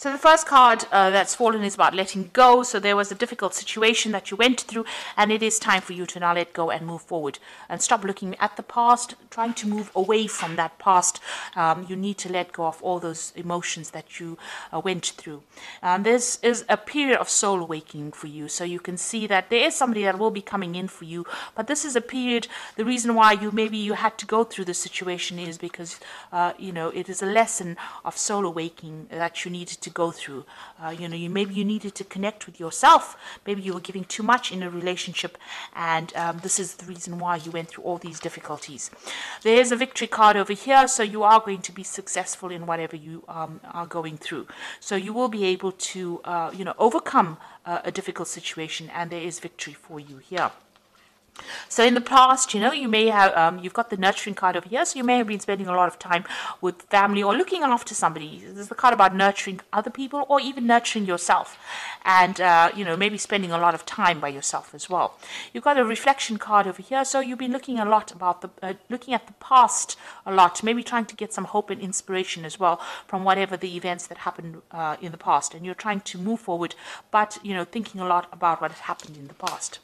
So the first card that's fallen is about letting go. So there was a difficult situation that you went through, and it is time for you to now let go and move forward and stop looking at the past, trying to move away from that past. You need to let go of all those emotions that you went through. This is a period of soul awakening for you. So you can see that there is somebody that will be coming in for you, but this is a period. The reason why you had to go through this situation is because it is a lesson of soul awakening that you needed to go through. Maybe you needed to connect with yourself. Maybe you were giving too much in a relationship, and this is the reason why you went through all these difficulties. There is a victory card over here, so you are going to be successful in whatever you are going through. So you will be able to overcome a difficult situation, and there is victory for you here. So in the past, you may have, you've got the nurturing card over here, so you may have been spending a lot of time with family or looking after somebody. This is the card about nurturing other people or even nurturing yourself, and, maybe spending a lot of time by yourself as well. You've got a reflection card over here, so you've been looking a lot about looking at the past a lot, maybe trying to get some hope and inspiration as well from whatever the events that happened in the past, and you're trying to move forward, but, thinking a lot about what has happened in the past.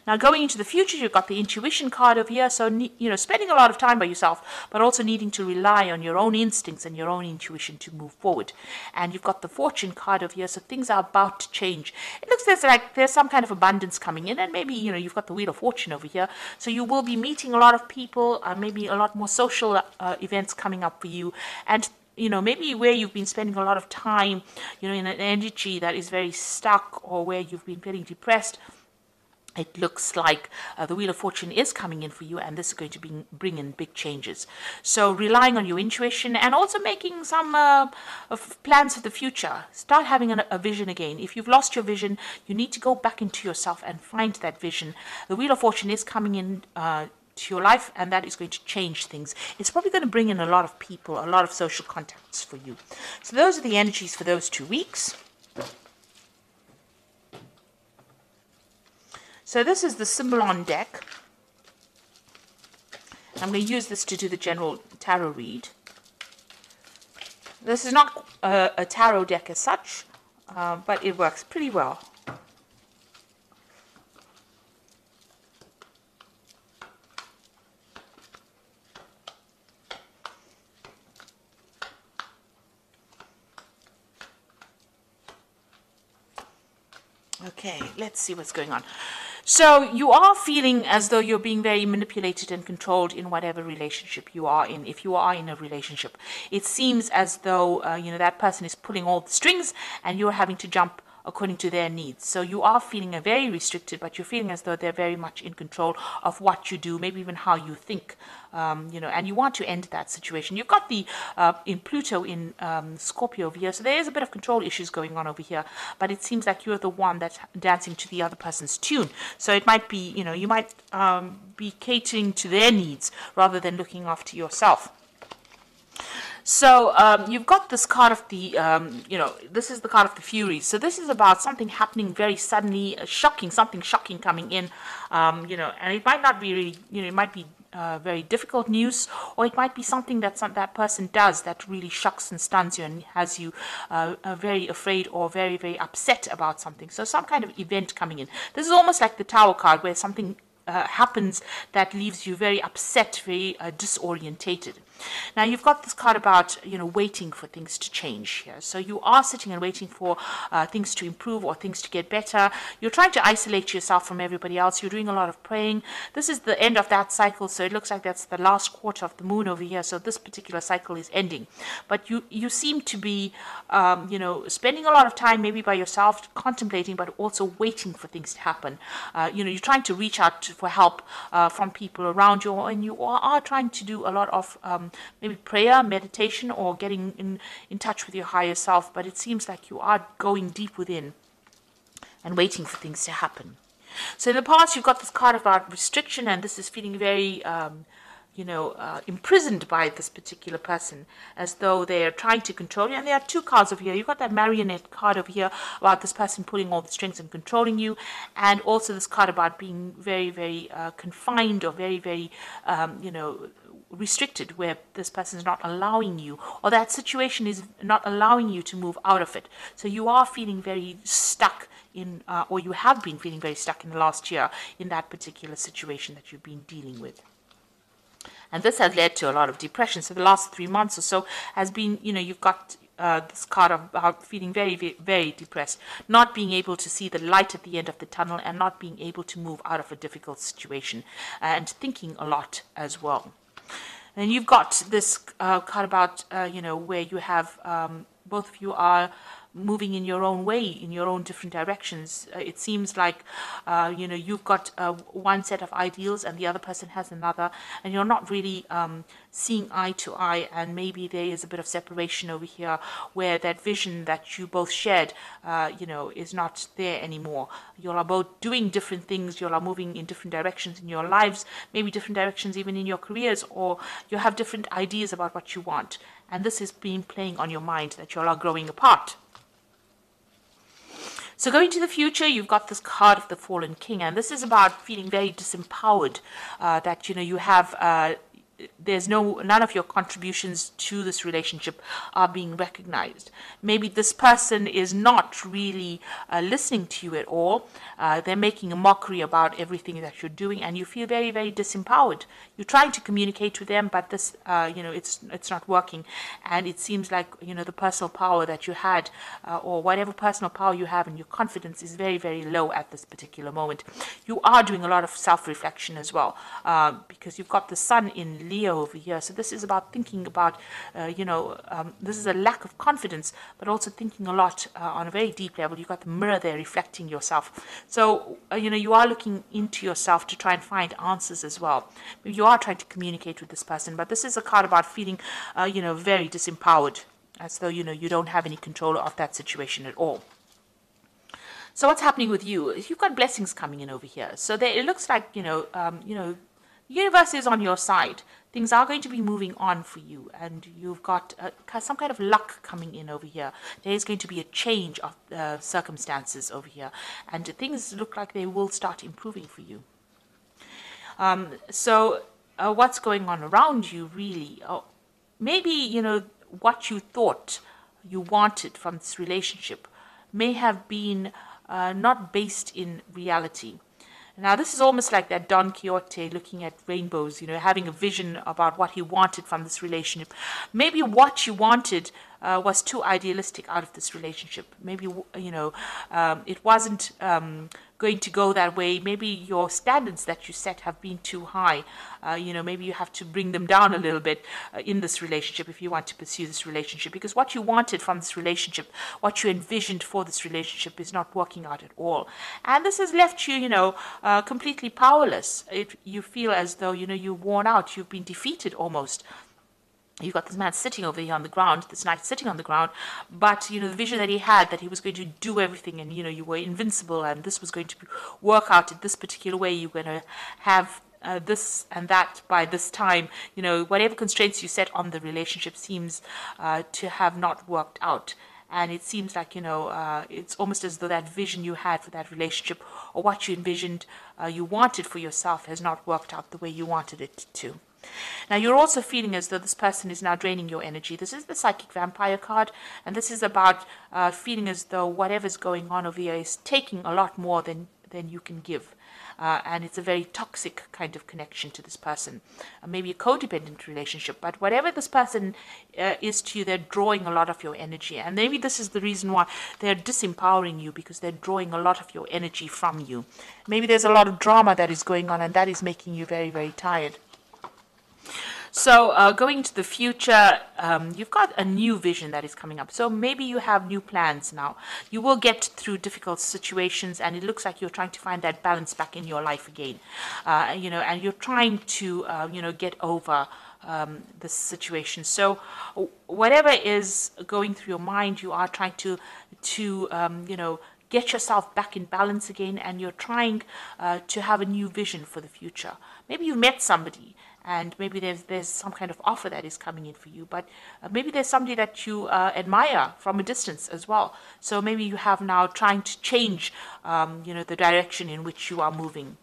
Now, going into the future, you've got the intuition card over here. So, spending a lot of time by yourself, but also needing to rely on your own instincts and your own intuition to move forward. And you've got the fortune card over here. So things are about to change. It looks like there's some kind of abundance coming in. And maybe, you've got the wheel of fortune over here. So you will be meeting a lot of people, maybe a lot more social events coming up for you. And maybe where you've been spending a lot of time, in an energy that is very stuck, or where you've been feeling depressed, it looks like the Wheel of Fortune is coming in for you, and this is going to bring in big changes. So relying on your intuition and also making some plans for the future. Start having a vision again. If you've lost your vision, you need to go back into yourself and find that vision. The Wheel of Fortune is coming in to your life, and that is going to change things. It's probably going to bring in a lot of people, a lot of social contacts for you. So those are the energies for those 2 weeks. So this is the Symbolon deck. I'm going to use this to do the general tarot read. This is not a tarot deck as such, but it works pretty well. Okay, let's see what's going on. So you are feeling as though you're being very manipulated and controlled in whatever relationship you are in. If you are in a relationship, it seems as though, that person is pulling all the strings and you're having to jump according to their needs. So you are feeling very restricted, but you're feeling as though they're very much in control of what you do, maybe even how you think, and you want to end that situation. You've got the in Pluto in Scorpio over here, so there is a bit of control issues going on over here, but it seems like you're the one that's dancing to the other person's tune. So it might be, you might be catering to their needs rather than looking after yourself. So you've got this card of the, this is the card of the Furies. So this is about something happening very suddenly, something shocking coming in, and it might not be really, it might be very difficult news, or it might be something that that person does that really shocks and stuns you and has you very afraid or very, very upset about something. So some kind of event coming in. This is almost like the Tower card, where something happens that leaves you very upset, very disorientated. Now you've got this card about waiting for things to change here. So you are sitting and waiting for things to improve or things to get better. You're trying to isolate yourself from everybody else. You're doing a lot of praying. This is the end of that cycle, so it looks like that's the last quarter of the moon over here. So this particular cycle is ending, but you seem to be spending a lot of time maybe by yourself contemplating, but also waiting for things to happen. You're trying to reach out for help from people around you, and you are trying to do a lot of maybe prayer, meditation, or getting in touch with your higher self, but it seems like you are going deep within and waiting for things to happen. So in the past, you've got this card about restriction, and this is feeling very imprisoned by this particular person, as though they're trying to control you. And there are 2 cards over here. You've got that marionette card over here about this person pulling all the strings and controlling you, and also this card about being very, very confined, or very, very, restricted, where this person is not allowing you, or that situation is not allowing you to move out of it. So you are feeling very stuck in, or you have been feeling very stuck in the last year in that particular situation that you've been dealing with. And this has led to a lot of depression. So the last 3 months or so has been, you've got this card of feeling very, very, very depressed, not being able to see the light at the end of the tunnel, and not being able to move out of a difficult situation, and thinking a lot as well. And you've got this card about, where you have, both of you are moving in your own way, in your own different directions. It seems like, you've got one set of ideals and the other person has another, and you're not really seeing eye to eye, and maybe there is a bit of separation over here where that vision that you both shared, is not there anymore. You are both doing different things, you are moving in different directions in your lives, maybe different directions even in your careers, or you have different ideas about what you want. And this has been playing on your mind, that you all are growing apart. So going to the future, you've got this card of the Fallen King, and this is about feeling very disempowered, that, you have, there's none of your contributions to this relationship are being recognized. Maybe this person is not really listening to you at all. They're making a mockery about everything that you're doing, and you feel very, very disempowered. You're trying to communicate with them, but this, it's not working. And it seems like, the personal power that you had, or whatever personal power you have, and your confidence is very, very low at this particular moment. You are doing a lot of self-reflection as well, because you've got the sun in Leo over here. So this is about thinking about, this is a lack of confidence, but also thinking a lot on a very deep level. You've got the mirror there reflecting yourself. So, you are looking into yourself to try and find answers as well. Maybe you are trying to communicate with this person, but this is a card about feeling, very disempowered, as though, you don't have any control of that situation at all. So what's happening with you? You've got blessings coming in over here. So there, it looks like, the universe is on your side. Things are going to be moving on for you, and you've got some kind of luck coming in over here. There is going to be a change of circumstances over here, and things look like they will start improving for you. So what's going on around you, really? Maybe, what you thought you wanted from this relationship may have been not based in reality. Now, this is almost like that Don Quixote looking at rainbows, having a vision about what he wanted from this relationship. Maybe what you wanted was too idealistic out of this relationship. Maybe, it wasn't going to go that way. Maybe your standards that you set have been too high. Maybe you have to bring them down a little bit in this relationship if you want to pursue this relationship, because what you wanted from this relationship, what you envisioned for this relationship, is not working out at all. And this has left you, completely powerless. You feel as though, you're worn out, you've been defeated almost. You've got this man sitting over here on the ground, this knight sitting on the ground, but, the vision that he had, that he was going to do everything, and, you were invincible, and this was going to work out in this particular way. You're going to have this and that by this time. Whatever constraints you set on the relationship seems to have not worked out. And it seems like, it's almost as though that vision you had for that relationship, or what you envisioned you wanted for yourself, has not worked out the way you wanted it to. Now, you're also feeling as though this person is now draining your energy. This is the Psychic Vampire card, and this is about feeling as though whatever's going on over here is taking a lot more than you can give. And it's a very toxic kind of connection to this person. Maybe a codependent relationship, but whatever this person is to you, they're drawing a lot of your energy. And maybe this is the reason why they're disempowering you, because they're drawing a lot of your energy from you. Maybe there's a lot of drama that is going on, and that is making you very, very tired. So going into the future, you've got a new vision that is coming up. So maybe you have new plans now. You will get through difficult situations, and it looks like you're trying to find that balance back in your life again. And you're trying to, get over this situation. So whatever is going through your mind, you are trying to get yourself back in balance again, and you're trying to have a new vision for the future. Maybe you've met somebody, and maybe there's some kind of offer that is coming in for you, but maybe there's somebody that you admire from a distance as well. So maybe you have now trying to change, the direction in which you are moving.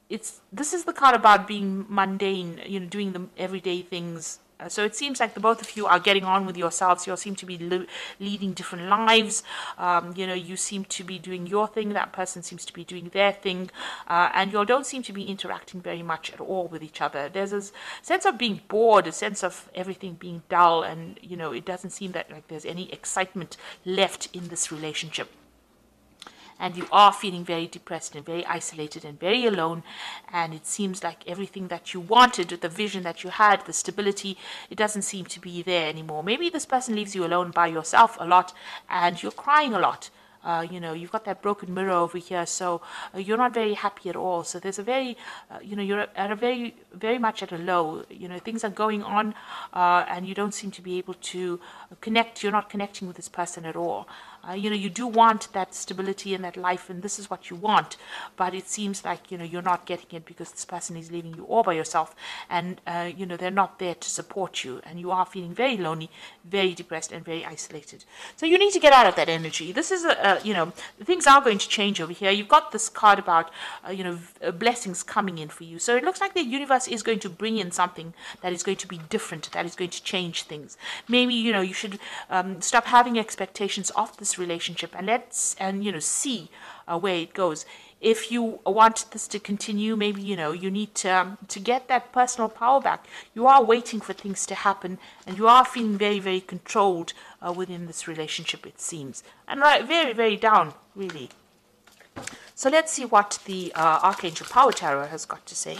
this is the card about being mundane, you know, doing the everyday things. So it seems like the both of you are getting on with yourselves. You all seem to be leading different lives. You know, you seem to be doing your thing. That person seems to be doing their thing. And you all don't seem to be interacting very much at all with each other. There's a sense of being bored, a sense of everything being dull. And, you know, it doesn't seem that like there's any excitement left in this relationship. And you are feeling very depressed and very isolated and very alone, and it seems like everything that you wanted, the vision that you had, the stability, it doesn't seem to be there anymore. Maybe this person leaves you alone by yourself a lot, and you're crying a lot. You know, you've got that broken mirror over here, so you're not very happy at all. So there's a very, you know, you're at a very much at a low. You know, things are going on, and you don't seem to be able to connect. You're not connecting with this person at all. You know, you do want that stability in that life, and this is what you want, but it seems like, you know, you're not getting it because this person is leaving you all by yourself, and, you know, they're not there to support you, and you are feeling very lonely, very depressed, and very isolated. So you need to get out of that energy. This is, you know, things are going to change over here. You've got this card about, you know, blessings coming in for you. So it looks like the universe is going to bring in something that is going to be different, that is going to change things. Maybe, you know, you should stop having expectations of this relationship and you know, see where it goes. If you want this to continue, maybe, you know, you need to get that personal power back. You are waiting for things to happen, and you are feeling very, very controlled within this relationship, it seems, and very, very down, really. So let's see what the Archangel Power Tarot has got to say.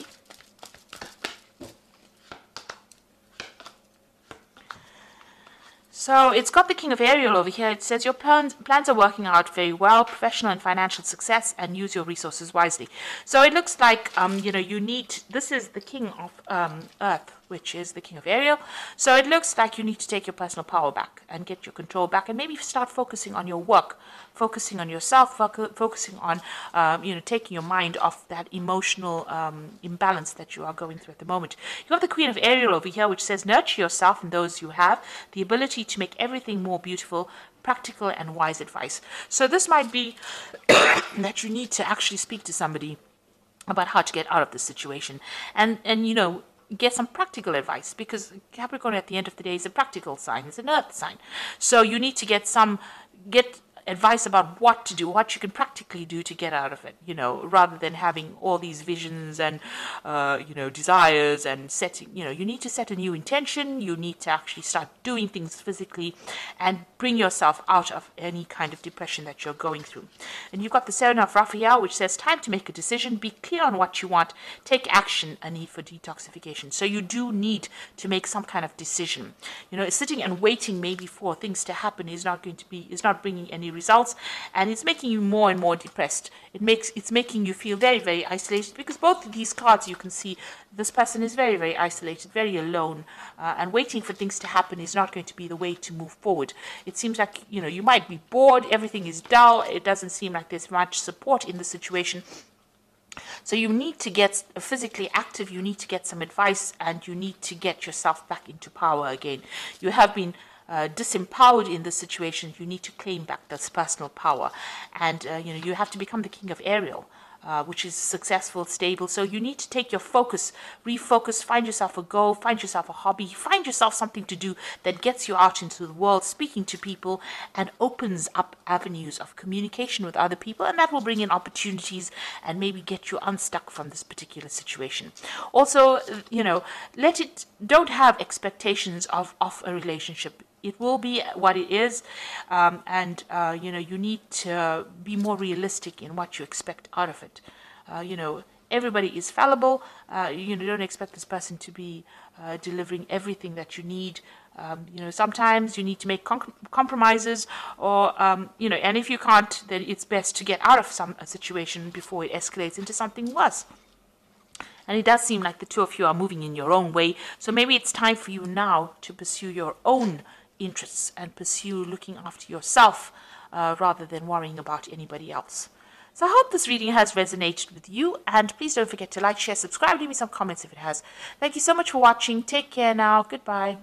So it's got the King of Ariel over here. It says your plans are working out very well, professional and financial success, and use your resources wisely. So it looks like, you know, you need, this is the King of Earth, which is the King of Ariel. So it looks like you need to take your personal power back and get your control back, and maybe start focusing on your work, focusing on yourself, focusing on, you know, taking your mind off that emotional imbalance that you are going through at the moment. You have the Queen of Ariel over here, which says nurture yourself and those you have, the ability to make everything more beautiful, practical and wise advice. So this might be that you need to actually speak to somebody about how to get out of this situation, and you know, get some practical advice, because Capricorn at the end of the day is a practical sign, it's an earth sign. So you need to get advice about what to do, what you can practically do to get out of it, you know, rather than having all these visions and, you know, desires and setting, you know, you need to set a new intention. You need to actually start doing things physically and bring yourself out of any kind of depression that you're going through. And you've got the Seven of Raphael, which says time to make a decision, be clear on what you want, take action, a need for detoxification. So you do need to make some kind of decision. You know, sitting and waiting maybe for things to happen is not bringing any results, and it's making you more and more depressed. It's making you feel very, very isolated, because both of these cards, you can see this person is very, very isolated, very alone, and waiting for things to happen is not going to be the way to move forward. It seems like, you know, you might be bored, everything is dull, it doesn't seem like there's much support in the situation. So you need to get physically active, you need to get some advice, and you need to get yourself back into power again. You have been disempowered in this situation. You need to claim back this personal power, and you know, you have to become the King of Ariel, which is successful, stable. So you need to take your focus, refocus, find yourself a goal, find yourself a hobby, find yourself something to do that gets you out into the world, speaking to people, and opens up avenues of communication with other people, and that will bring in opportunities and maybe get you unstuck from this particular situation. Also, you know, don't have expectations of a relationship. It will be what it is, and you know, you need to be more realistic in what you expect out of it. You know, everybody is fallible. You know, don't expect this person to be delivering everything that you need. You know, sometimes you need to make compromises, or you know, and if you can't, then it's best to get out of a situation before it escalates into something worse. And it does seem like the two of you are moving in your own way. So maybe it's time for you now to pursue your own interests and pursue looking after yourself rather than worrying about anybody else. So I hope this reading has resonated with you, and please don't forget to like, share, subscribe, leave me some comments if it has. Thank you so much for watching. Take care now. Goodbye.